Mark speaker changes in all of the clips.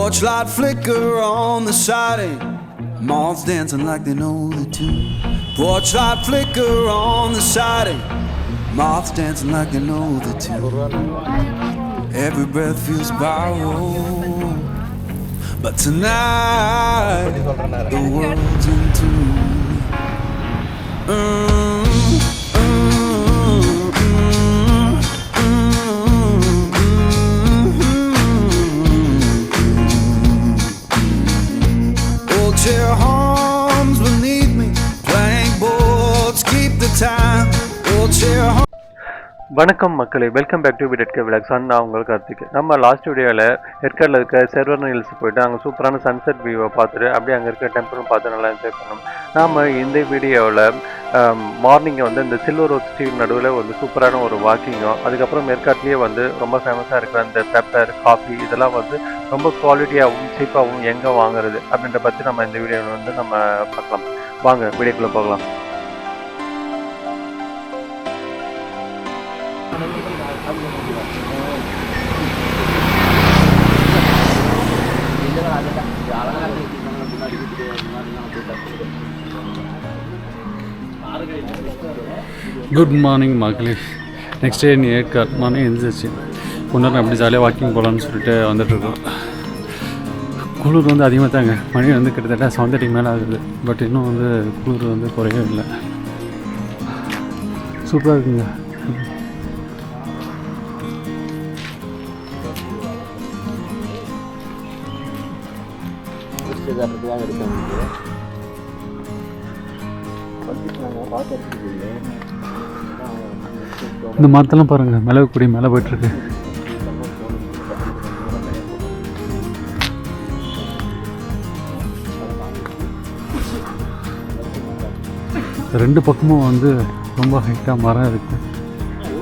Speaker 1: Porch light flicker on the siding, moths dancing like they know the tune. Porch light flicker on the siding, moths dancing like they know the tune. Every breath feels borrowed, but tonight the world's in tune. Old chair hums beneath me, plank boards keep the time. Old chair hums.
Speaker 2: வணக்கம் மக்களே, welcome back to விடெட்கே vlogs. நான் உங்கள் கார்த்திக். நம்ம last வீடியோவில் ஏற்காடில் இருக்க செர்வர்ன hills போயிட்டு அங்கே சூப்பரான சன்செட் வியூவை பார்த்துட்டு அப்படியே அங்கே இருக்க டெம்பிளும் பார்த்து நல்லா என்ஜாய் பண்ணோம். நாம் இந்த வீடியோவில் மார்னிங்கை வந்து இந்த சில்வர் ரோட் ஸ்ட்ரீட் நடுவில் வந்து சூப்பரான ஒரு வாக்கிங்கும், அதுக்கப்புறம் ஏற்காட்லேயே வந்து ரொம்ப ஃபேமஸாக இருக்கிற அந்த பெப்பர் காஃபி இதெல்லாம் வந்து ரொம்ப குவாலிட்டியாகவும் சீப்பாகவும் எங்கே வாங்குறது அப்படின்ற பற்றி நம்ம இந்த வீடியோவில் வந்து நம்ம பார்க்கலாம். வாங்க வீடியோக்குள்ளே போகலாம்.
Speaker 3: குட் மார்னிங் மக்களே. நெக்ஸ்ட் டே நீ ஏற்காடு மார்னிங் எழுந்திரிச்சு கொண்டாந்து அப்படி ஜாலியாக வாக்கிங் போகலான்னு சொல்லிட்டு வந்துட்டுருக்கோம். குளிர் வந்து அதிகமாக தாங்க, மணி வந்து கிட்டத்தட்ட 7:30 மேலே ஆகுது. பட் இன்னும் வந்து குளிர் வந்து குறையவே இல்லை. சூப்பராக இருக்குங்க. இந்த மரத்தெல்லாம் பாருங்கள், மிளகு கொடி மேலே போயிட்டுருக்கு. ரெண்டு பக்கமும் வந்து ரொம்ப ஹைட்டாக மரம் இருக்குது.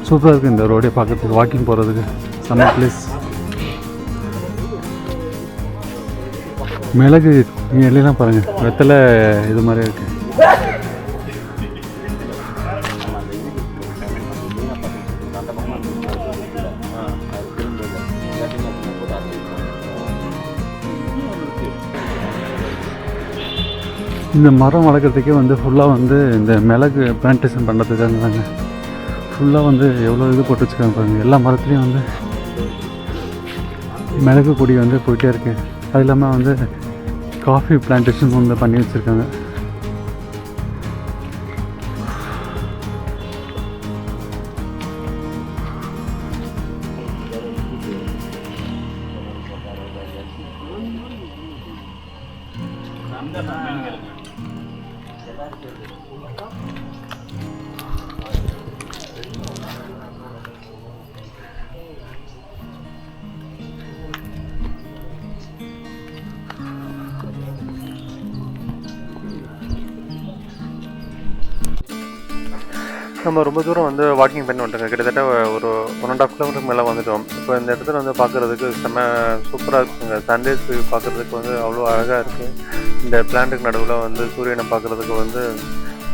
Speaker 3: சூப்பராக இருக்குது இந்த ரோடே பார்க்கறதுக்கு, வாக்கிங் போகிறதுக்கு செம்ம பிளேஸ். மிளகு இலையெல்லாம் பாருங்கள், வெத்தலை இது மாதிரி இருக்குது. இந்த மரம் வளர்க்குறதுக்கே வந்து ஃபுல்லாக வந்து இந்த மிளகு பிளான்டேஷன் பண்ணுறதுக்காக தாங்க. ஃபுல்லாக வந்து எவ்வளோ இது போட்டு வச்சுருக்காங்க பாருங்கள். எல்லா மரத்துலேயும் வந்து மிளகு கொடி வந்து போயிட்டே இருக்குது. அது இல்லாமல் வந்து காஃபி பிளான்டேஷன் வந்து பண்ணி வச்சுருக்காங்க.
Speaker 2: நம்ம ரொம்ப தூரம் வந்து வாக்கிங் பண்ணி வந்துட்டோங்க. கிட்டத்தட்ட ஒரு 1.5 கிலோமீட்டருக்கு மேலே வந்துட்டோம். இப்போ இந்த இடத்துல வந்து பார்க்குறதுக்கு செம்ம சூப்பராக இருக்குங்க. சன்ரைஸ் பார்க்குறதுக்கு வந்து அவ்வளோ அழகாக இருக்குது. இந்த பிளான்ட்டுக்கு நடுவில் வந்து சூரியனை பார்க்குறதுக்கு வந்து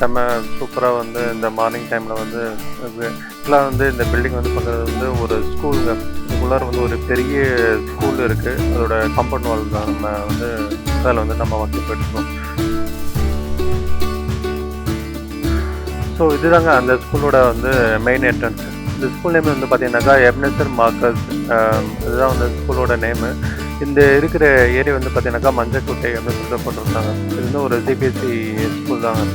Speaker 2: செம்ம சூப்பராக வந்து இந்த மார்னிங் டைமில் வந்து இதெல்லாம் வந்து இந்த பில்டிங் வந்து பார்க்குறது வந்து ஒரு ஸ்கூலுங்க. இதுக்குள்ளார வந்து ஒரு பெரிய ஸ்கூல் இருக்குது. அதோட காம்பவுண்ட் வால் தான் நம்ம வந்து அதில் வந்து நம்ம வாக்கிங் போயிட்டுருக்கோம். ஸோ இதுதாங்க அந்த ஸ்கூலோட வந்து மெயின் என்ட்ரன்ஸ். இந்த ஸ்கூல் நேம் வந்து பார்த்தீங்கன்னாக்கா எப்னேசர் மார்க்கஸ், இதுதான் வந்து ஸ்கூலோட நேமு. இந்த இருக்கிற ஏரியா வந்து பார்த்தீங்கன்னாக்கா மஞ்சக்குட்டை வந்து சொல்ல போட்டிருந்தாங்க. இது வந்து ஒரு சிபிஎஸ்சி ஸ்கூல் தாங்க.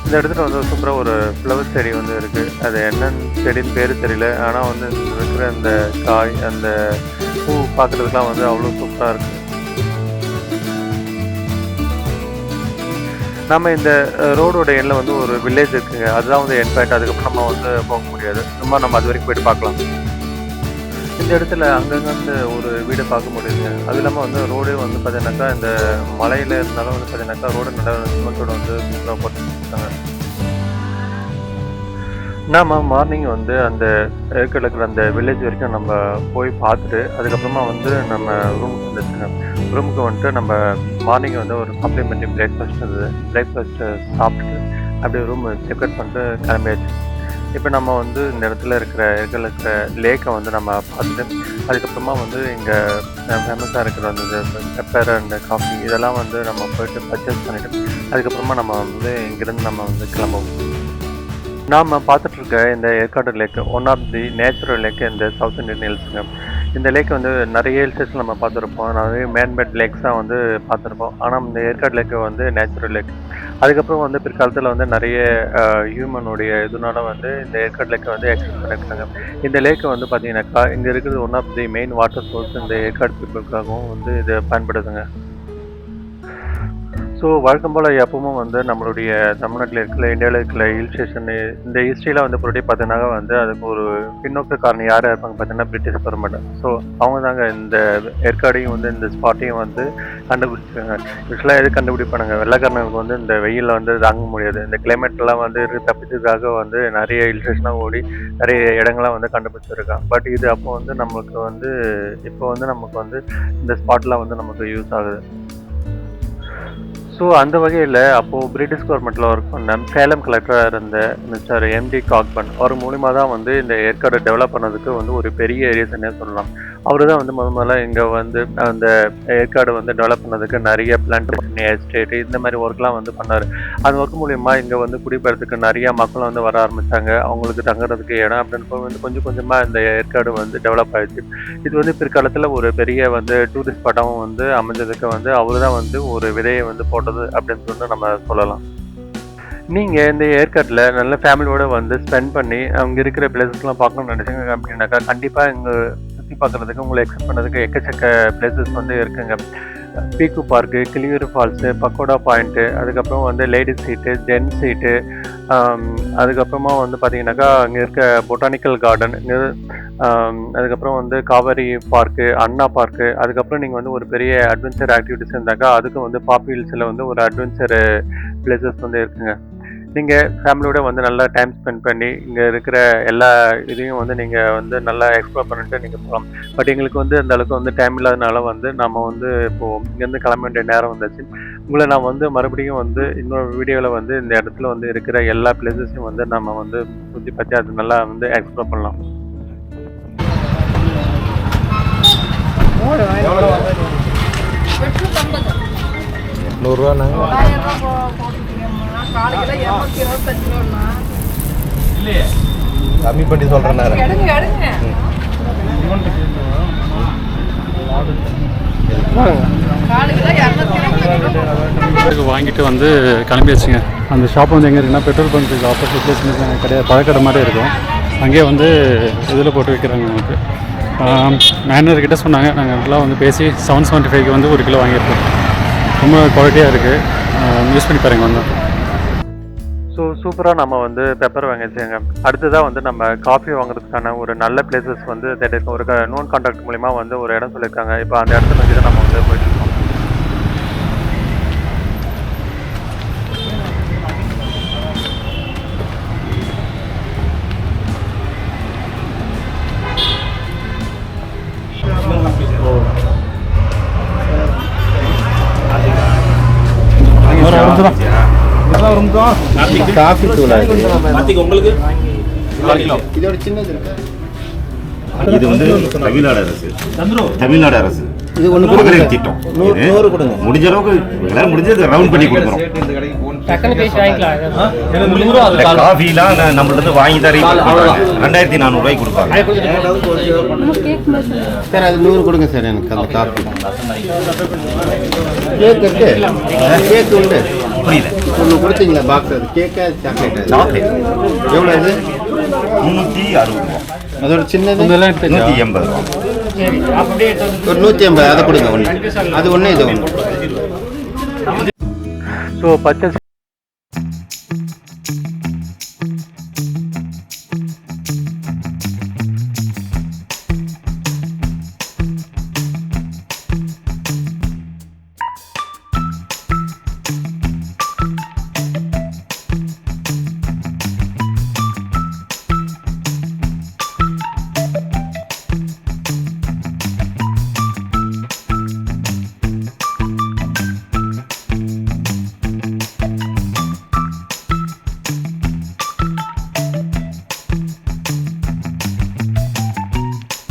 Speaker 2: இந்த இடத்துல வந்து சூப்பராக ஒரு ஃப்ளவர் செடி வந்து இருக்குது. அது என்னன்னு செடின்னு பேர் தெரியல, ஆனால் வந்து இருக்கிற அந்த காய் அந்த பூ பார்க்குறதுக்கெலாம் வந்து அவ்வளோ சூப்பராக இருக்குது. நம்ம இந்த ரோடோட எண்ணில் வந்து ஒரு வில்லேஜ் இருக்குங்க, அதுதான் வந்து என் பாயிண்ட். அதுக்கப்புறம் நம்ம வந்து போக முடியாது, நம்ம அது வரைக்கும் போயிட்டு பார்க்கலாம். இந்த இடத்துல அங்கங்கே வந்து ஒரு வீடை பார்க்க முடியுதுங்க. அது இல்லாமல் வந்து ரோடே வந்து பார்த்தீங்கன்னாக்கா இந்த மலையில் இருந்தாலும் வந்து பார்த்தீங்கன்னாக்கா ரோடு நல்ல சிமெண்ட்டோட வந்து சூப்பராக போட்டுருக்காங்க. நாம் மார்னிங் வந்து அந்த ஏற்காடு இருக்கிற அந்த வில்லேஜ் வரைக்கும் நம்ம போய் பார்த்துட்டு அதுக்கப்புறமா வந்து நம்ம ரூமுக்கு வந்துச்சுங்க. ரூமுக்கு வந்துட்டு நம்ம மார்னிங் வந்து ஒரு காம்ப்ளிமெண்ட்ரி பிரேக்ஃபாஸ்ட் இருந்தது. பிரேக்ஃபாஸ்ட்டு சாப்பிட்டுட்டு அப்படியே ரூம் செக் அவுட் பண்ணிட்டு கிளம்பியாச்சு. இப்போ நம்ம வந்து இந்த இடத்துல இருக்கிற லேக்கை வந்து நம்ம பார்த்துட்டு அதுக்கப்புறமா வந்து இங்கே ஃபேமஸாக இருக்கிற அந்த பெப்பர் அண்ட் காஃபி இதெல்லாம் வந்து நம்ம போயிட்டு பர்ச்சேஸ் பண்ணிவிட்டு அதுக்கப்புறமா நம்ம வந்து இங்கேருந்து நம்ம வந்து கிளம்புவோம். நாம் பார்த்துட்ருக்க இந்த Yercaud lake one of the natural lake இந்த சவுத் இந்தியன் ஹில்ஸுங்க. இந்த லேக் வந்து நிறைய ஹில் ஸ்டேஷன் நம்ம பார்த்துருப்போம், நிறைய மேன்மேட் லேக்ஸாக வந்து பார்த்துருப்போம். ஆனால் இந்த ஏற்காடு லேக்கு வந்து நேச்சுரல் லேக். அதுக்கப்புறம் வந்து பிற்காலத்தில் வந்து நிறைய ஹியூமனுடைய இதனால வந்து இந்த ஏற்காடு லேக்கை வந்து எக்ஸ்டெண்ட் பண்ணியிருக்காங்க. இந்த லேக்கை வந்து பார்த்தீங்கன்னாக்கா இங்கே இருக்கிறது one of the main water source இந்த ஏற்காடு பீப்புளுக்காகவும் வந்து இது பயன்படுதுங்க. ஸோ வழக்கம் போல் எப்பவும் வந்து நம்மளுடைய தமிழ்நாட்டில் இருக்கிற இந்தியாவில் இருக்கிற ஹில் ஸ்டேஷன் இந்த ஹிஸ்ட்ரியில் வந்து பொருட்டி பார்த்தீங்கன்னா வந்து அதுக்கு ஒரு பின்னோக்க காரணம் யாராக இருப்பாங்க பார்த்தீங்கன்னா பிரிட்டிஷ் கவர்மெண்ட். ஸோ அவங்க தாங்க இந்த ஏற்காடையும் வந்து இந்த ஸ்பாட்டையும் வந்து கண்டுபிடிச்சாங்க. யூஸ்வலாக எது கண்டுபிடிப்பானுங்க, வெள்ளைக்காரனுக்கு வந்து இந்த வெயிலில் வந்து தாங்க முடியாது, இந்த கிளைமேட்லாம் வந்து தப்பிச்சதுக்காக வந்து நிறைய ஹில் ஸ்டேஷனாக ஓடி நிறைய இடங்கள்லாம் வந்து கண்டுபிடிச்சிருக்கான். பட் இது அப்போ வந்து நமக்கு வந்து இப்போ வந்து நமக்கு வந்து இந்த ஸ்பாட்லாம் வந்து நமக்கு யூஸ் ஆகுது. ஸோ அந்த வகையில் அப்போது பிரிட்டிஷ் கவர்மெண்ட்டில் ஒர்க் பண்ண சேலம் கலெக்டராக இருந்த மிஸ்டர் எம்டி காக்பர்ன் அவர் மூலிமா தான் வந்து இந்த ஏற்காடு டெவலப் பண்ணதுக்கு வந்து ஒரு பெரிய ரீசனே சொல்லலாம். அவர் தான் வந்து முதல்ல இங்கே வந்து அந்த ஏற்காடு வந்து டெவலப் பண்ணதுக்கு நிறைய பிளான்ட் பண்ணி எஸ்டேட்டு இந்த மாதிரி ஒர்க்லாம் வந்து பண்ணார். அந்த ஒர்க் மூலிமா இங்கே வந்து குடிபெறதுக்கு நிறையா மக்கள் வந்து வர ஆரம்பித்தாங்க. அவங்களுக்கு தங்குறதுக்கு இடம் அப்படின்னு வந்து கொஞ்சம் கொஞ்சமாக இந்த ஏற்காடு வந்து டெவலப் ஆகிடுச்சு. இது வந்து பிற்காலத்தில் ஒரு பெரிய வந்து டூரிஸ்ட் ஸ்பாட்டாகவும் வந்து அமைஞ்சதுக்கு வந்து அவர் தான் வந்து ஒரு விதையை வந்து போட்டது அப்படின்னு சொல்லிட்டு நம்ம சொல்லலாம். நீங்கள் இந்த ஏற்காட்டில் நல்ல ஃபேமிலியோடு வந்து ஸ்பெண்ட் பண்ணி அங்கே இருக்கிற பிளேசஸ்லாம் பார்க்கணும்னு நினச்சிங்க அப்படின்னாக்கா கண்டிப்பாக இங்கே சுற்றி பார்க்குறதுக்கு உங்களை எக்ஸப்ட் பண்ணதுக்கு எக்கச்சக்க பிளேசஸ் வந்து இருக்குங்க. Peak park, Kiliyur falls, pagoda point, அதுக்கப்புறம் வந்து லேடிஸ் சீட்டு, ஜென்ஸ் சீட்டு, அதுக்கப்புறமா வந்து பார்த்தீங்கன்னாக்கா அங்கே இருக்க பொட்டானிக்கல் கார்டன், அதுக்கப்புறம் வந்து காவேரி பார்க்கு, அண்ணா பார்க்கு, அதுக்கப்புறம் நீங்கள் வந்து ஒரு பெரிய அட்வென்ச்சர் ஆக்டிவிட்டிஸ் இருந்தாக்கா அதுக்கும் வந்து பாப்பி ஹில்ஸில் வந்து ஒரு அட்வென்ச்சர் பிளேசஸ் வந்து இருக்குங்க. நீங்கள் ஃபேமிலியோட வந்து நல்லா டைம் ஸ்பெண்ட் பண்ணி இங்கே இருக்கிற எல்லா இதையும் வந்து நீங்கள் வந்து நல்லா எக்ஸ்ப்ளோர் பண்ணிட்டு நீங்கள் போகலாம். பட் எங்களுக்கு வந்து அந்த அளவுக்கு வந்து டைம் இல்லாதனால வந்து நம்ம வந்து இப்போது இங்கேருந்து கிளம்ப வேண்டிய நேரம் வந்துச்சு. உங்களை நான் வந்து மறுபடியும் வந்து இன்னொரு வீடியோவில் வந்து இந்த இடத்துல வந்து இருக்கிற எல்லா பிளேசஸையும் வந்து நம்ம வந்து சுற்றி பற்றி அது நல்லா வந்து எக்ஸ்ப்ளோர் பண்ணலாம்.
Speaker 4: கம்மி பண்ணி சொல்றேன்.
Speaker 3: வாங்கிட்டு வந்து கிளம்பியாச்சுங்க. அந்த ஷாப் வந்து எங்கே இருக்குன்னா பெட்ரோல் பங்க்கு ஆப்போசிட்லேயே சின்ன சின்ன கிடையாது பழக்கடை மாதிரி இருக்கும். அங்கேயே வந்து இதில் போட்டு வைக்கிறாங்க. நமக்கு மேனர்கிட்ட சொன்னாங்க, நாங்கள் எல்லாம் வந்து பேசி 775 வந்து 1 கிலோ வாங்கியிருக்கோம். ரொம்ப குவாலிட்டியாக இருக்குது, யூஸ் பண்ணி பாருங்க வந்து.
Speaker 2: ஸோ சூப்பராக நம்ம வந்து பெப்பர் வாங்கிச்சுங்க. அடுத்ததாக வந்து நம்ம காஃபி வாங்குறதுக்கான ஒரு நல்ல பிளேசஸ் வந்து தேடிருக்கோம். ஒரு நோன் கான்டாக்ட் மூலிமா வந்து ஒரு இடம் சொல்லியிருக்காங்க. இப்போ அந்த இடத்துல வந்து நம்ம வந்து போயிட்டுருக்கோம்.
Speaker 4: காஃபி தூள்
Speaker 5: உங்களுக்கு
Speaker 4: இதோட சின்னது இருக்கு.
Speaker 5: இது வந்து தமிழ்நாடு அரசு
Speaker 4: இது ஒன்று
Speaker 5: மகளிர் திட்டம்.
Speaker 4: 100 கொடுங்க.
Speaker 5: முடிஞ்ச அளவுக்கு எல்லாரும் முடிஞ்சது ரவுண்ட் பண்ணி கொடுக்குறோம். காஃபிலாம் நம்மள்ட்ட வாங்கி தர 2400 ரூபாய்க்கு கொடுப்பாங்க.
Speaker 4: சார் அது 100 கொடுங்க சார் எனக்கு அந்த காஃபி. கேக் இருக்கு, கேக் உண்டு.
Speaker 5: புரியல,
Speaker 4: ஒன்று கொடுத்தீங்களா பாக்ஸ்? அது கேக்கா சாக்லேட்?
Speaker 5: சாக்லேட்
Speaker 4: எவ்வளோ அது?
Speaker 5: 360 ரூபா.
Speaker 4: அதோட சின்னது
Speaker 5: 180 ரூபா.
Speaker 4: ஒரு 150 அதை கொடுங்க. ஒன்று அது ஒன்று, இது ஒன்று.
Speaker 2: So purchase